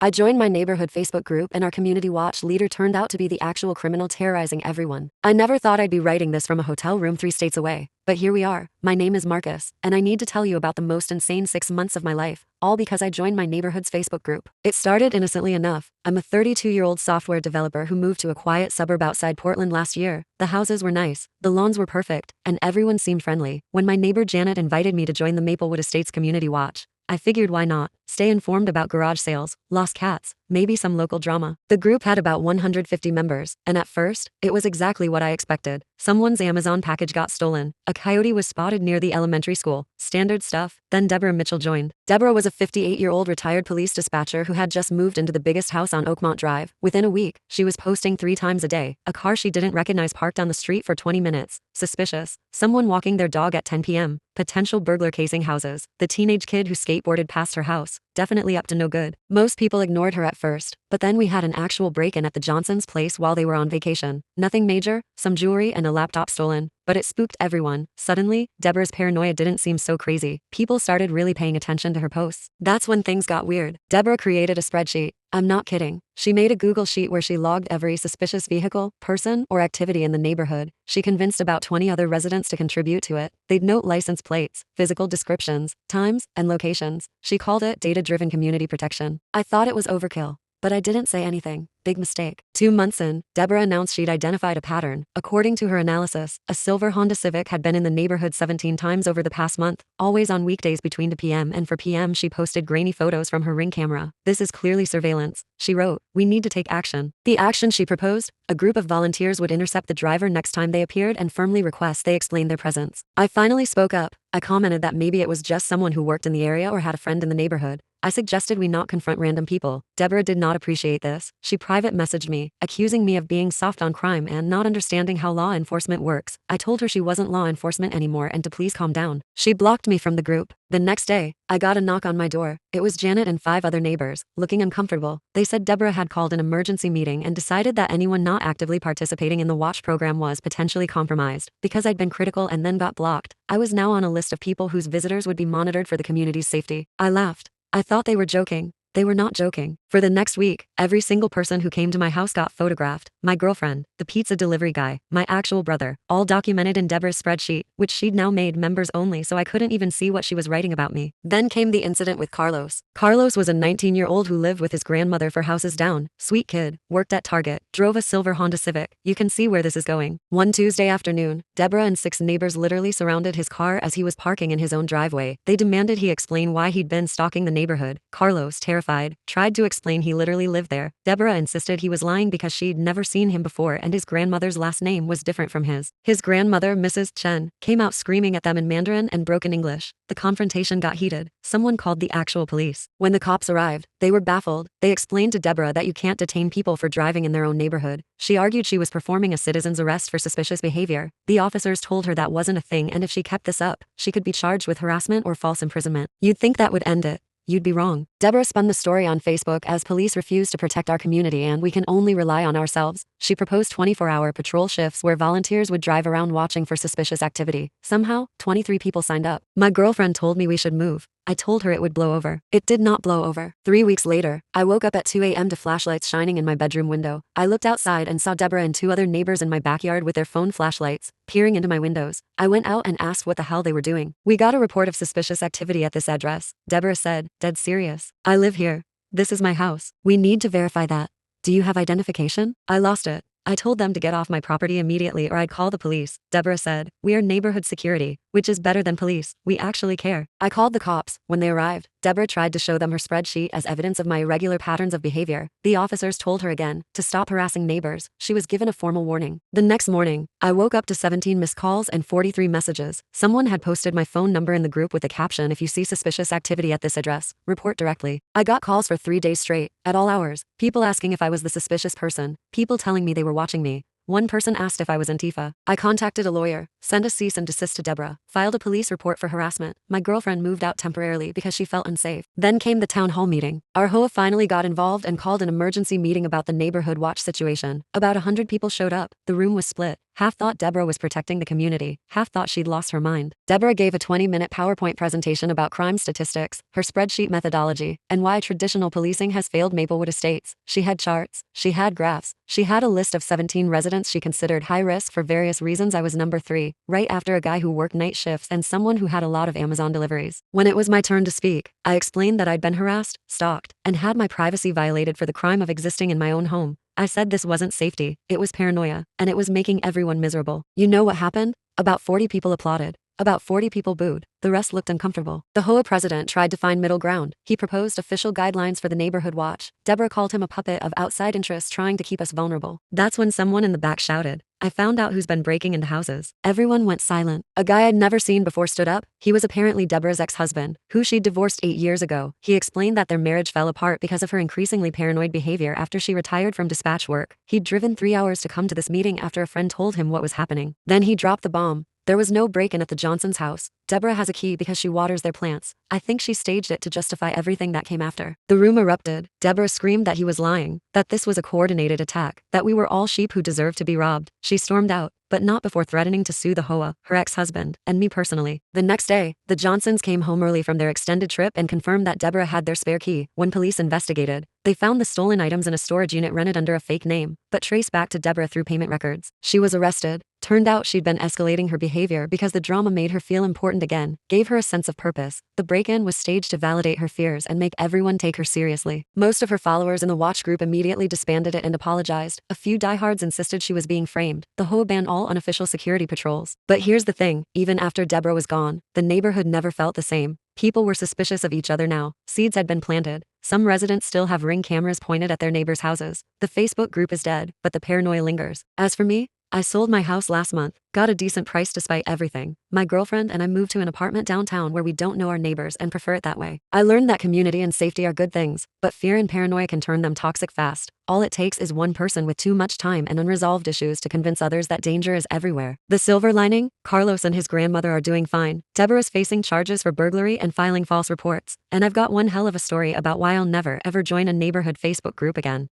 I joined my neighborhood Facebook group, and our community watch leader turned out to be the actual criminal terrorizing everyone. I never thought I'd be writing this from a hotel room 3 states away, but here we are. My name is Marcus, and I need to tell you about the most insane 6 months of my life, all because I joined my neighborhood's Facebook group. It started innocently enough. I'm a 32-year-old software developer who moved to a quiet suburb outside Portland last year. The houses were nice, the lawns were perfect, and everyone seemed friendly. When my neighbor Janet invited me to join the Maplewood Estates Community Watch, I figured why not? Stay informed about garage sales, lost cats, maybe some local drama. The group had about 150 members, and at first, it was exactly what I expected. Someone's Amazon package got stolen. A coyote was spotted near the elementary school. Standard stuff. Then Deborah Mitchell joined. Deborah was a 58-year-old retired police dispatcher who had just moved into the biggest house on Oakmont Drive. Within a week, she was posting 3 times a day. A car she didn't recognize parked on the street for 20 minutes. Suspicious. Someone walking their dog at 10 p.m. Potential burglar casing houses. The teenage kid who skateboarded past her house. Definitely up to no good. Most people ignored her at first, but then we had an actual break-in at the Johnsons' place while they were on vacation. Nothing major, some jewelry and a laptop stolen, but it spooked everyone. Suddenly, Deborah's paranoia didn't seem so crazy. People started really paying attention to her posts. That's when things got weird. Deborah created a spreadsheet. I'm not kidding. She made a Google sheet where she logged every suspicious vehicle, person, or activity in the neighborhood. She convinced about 20 other residents to contribute to it. They'd note license plates, physical descriptions, times, and locations. She called it data-driven community protection. I thought it was overkill, but I didn't say anything. Big mistake. 2 months in, Deborah announced she'd identified a pattern. According to her analysis, a silver Honda Civic had been in the neighborhood 17 times over the past month, always on weekdays between 2 p.m. and 4 p.m. She posted grainy photos from her Ring camera. This is clearly surveillance. She wrote, "We need to take action." The action she proposed? A group of volunteers would intercept the driver next time they appeared and firmly request they explain their presence. I finally spoke up. I commented that maybe it was just someone who worked in the area or had a friend in the neighborhood. I suggested we not confront random people. Deborah did not appreciate this. She private messaged me, accusing me of being soft on crime and not understanding how law enforcement works. I told her she wasn't law enforcement anymore and to please calm down. She blocked me from the group. The next day, I got a knock on my door. It was Janet and 5 other neighbors, looking uncomfortable. They said Deborah had called an emergency meeting and decided that anyone not actively participating in the watch program was potentially compromised. Because I'd been critical and then got blocked, I was now on a list of people whose visitors would be monitored for the community's safety. I laughed. I thought they were joking. They were not joking. For the next week, every single person who came to my house got photographed. My girlfriend, the pizza delivery guy, my actual brother, all documented in Deborah's spreadsheet, which she'd now made members only so I couldn't even see what she was writing about me. Then came the incident with Carlos. Carlos was a 19-year-old who lived with his grandmother for houses down. Sweet kid, worked at Target, drove a silver Honda Civic. You can see where this is going. One Tuesday afternoon, Deborah and 6 neighbors literally surrounded his car as he was parking in his own driveway. They demanded he explain why he'd been stalking the neighborhood. Carlos, terrified, tried to explain he literally lived there. Deborah insisted he was lying because she'd never seen him before and his grandmother's last name was different from his. His grandmother, Mrs. Chen, came out screaming at them in Mandarin and broken English. The confrontation got heated. Someone called the actual police. When the cops arrived, they were baffled. They explained to Deborah that you can't detain people for driving in their own neighborhood. She argued she was performing a citizen's arrest for suspicious behavior. The officers told her that wasn't a thing and if she kept this up, she could be charged with harassment or false imprisonment. You'd think that would end it. You'd be wrong. Deborah spun the story on Facebook as police refuse to protect our community and we can only rely on ourselves. She proposed 24-hour patrol shifts where volunteers would drive around watching for suspicious activity. Somehow, 23 people signed up. My girlfriend told me we should move. I told her it would blow over. It did not blow over. 3 weeks later, I woke up at 2 a.m. to flashlights shining in my bedroom window. I looked outside and saw Deborah and 2 other neighbors in my backyard with their phone flashlights, peering into my windows. I went out and asked what the hell they were doing. "We got a report of suspicious activity at this address," Deborah said, dead serious. "I live here. This is my house. We need to verify that. Do you have identification?" I lost it. I told them to get off my property immediately or I'd call the police. Deborah said, "We are neighborhood security, which is better than police. We actually care." I called the cops. When they arrived, Deborah tried to show them her spreadsheet as evidence of my irregular patterns of behavior. The officers told her again to stop harassing neighbors. She was given a formal warning. The next morning, I woke up to 17 missed calls and 43 messages. Someone had posted my phone number in the group with the caption, "If you see suspicious activity at this address, report directly." I got calls for 3 days straight, at all hours. People asking if I was the suspicious person. People telling me they were watching me. One person asked if I was Antifa. I contacted a lawyer. Send a cease and desist to Deborah. Filed a police report for harassment. My girlfriend moved out temporarily because she felt unsafe. Then came the town hall meeting. Our HOA finally got involved and called an emergency meeting about the neighborhood watch situation. About 100 people showed up. The room was split. Half thought Deborah was protecting the community. Half thought she'd lost her mind. Deborah gave a 20-minute PowerPoint presentation about crime statistics, her spreadsheet methodology, and why traditional policing has failed Maplewood Estates. She had charts. She had graphs. She had a list of 17 residents she considered high risk for various reasons. I was number 3, right after a guy who worked night shifts and someone who had a lot of Amazon deliveries. When it was my turn to speak, I explained that I'd been harassed, stalked, and had my privacy violated for the crime of existing in my own home. I said this wasn't safety, it was paranoia, and it was making everyone miserable. You know what happened? About 40 people applauded. About 40 people booed. The rest looked uncomfortable. The HOA president tried to find middle ground. He proposed official guidelines for the neighborhood watch. Deborah called him a puppet of outside interests trying to keep us vulnerable. That's when someone in the back shouted, "I found out who's been breaking into houses." Everyone went silent. A guy I'd never seen before stood up. He was apparently Deborah's ex-husband, who she'd divorced 8 years ago. He explained that their marriage fell apart because of her increasingly paranoid behavior after she retired from dispatch work. He'd driven 3 hours to come to this meeting after a friend told him what was happening. Then he dropped the bomb. There was no break-in at the Johnsons' house. Deborah has a key because she waters their plants. I think she staged it to justify everything that came after. The room erupted. Deborah screamed that he was lying, that this was a coordinated attack, that we were all sheep who deserved to be robbed. She stormed out, but not before threatening to sue the HOA, her ex-husband, and me personally. The next day, the Johnsons came home early from their extended trip and confirmed that Deborah had their spare key. When police investigated, they found the stolen items in a storage unit rented under a fake name, but traced back to Deborah through payment records. She was arrested. Turned out she'd been escalating her behavior because the drama made her feel important again, gave her a sense of purpose. The break-in was staged to validate her fears and make everyone take her seriously. Most of her followers in the watch group immediately disbanded it and apologized. A few diehards insisted she was being framed. The HOA banned all unofficial security patrols. But here's the thing, even after Deborah was gone, the neighborhood never felt the same. People were suspicious of each other now. Seeds had been planted. Some residents still have Ring cameras pointed at their neighbors' houses. The Facebook group is dead, but the paranoia lingers. As for me, I sold my house last month, got a decent price despite everything. My girlfriend and I moved to an apartment downtown where we don't know our neighbors and prefer it that way. I learned that community and safety are good things, but fear and paranoia can turn them toxic fast. All it takes is one person with too much time and unresolved issues to convince others that danger is everywhere. The silver lining? Carlos and his grandmother are doing fine. Deborah's facing charges for burglary and filing false reports. And I've got one hell of a story about why I'll never ever join a neighborhood Facebook group again.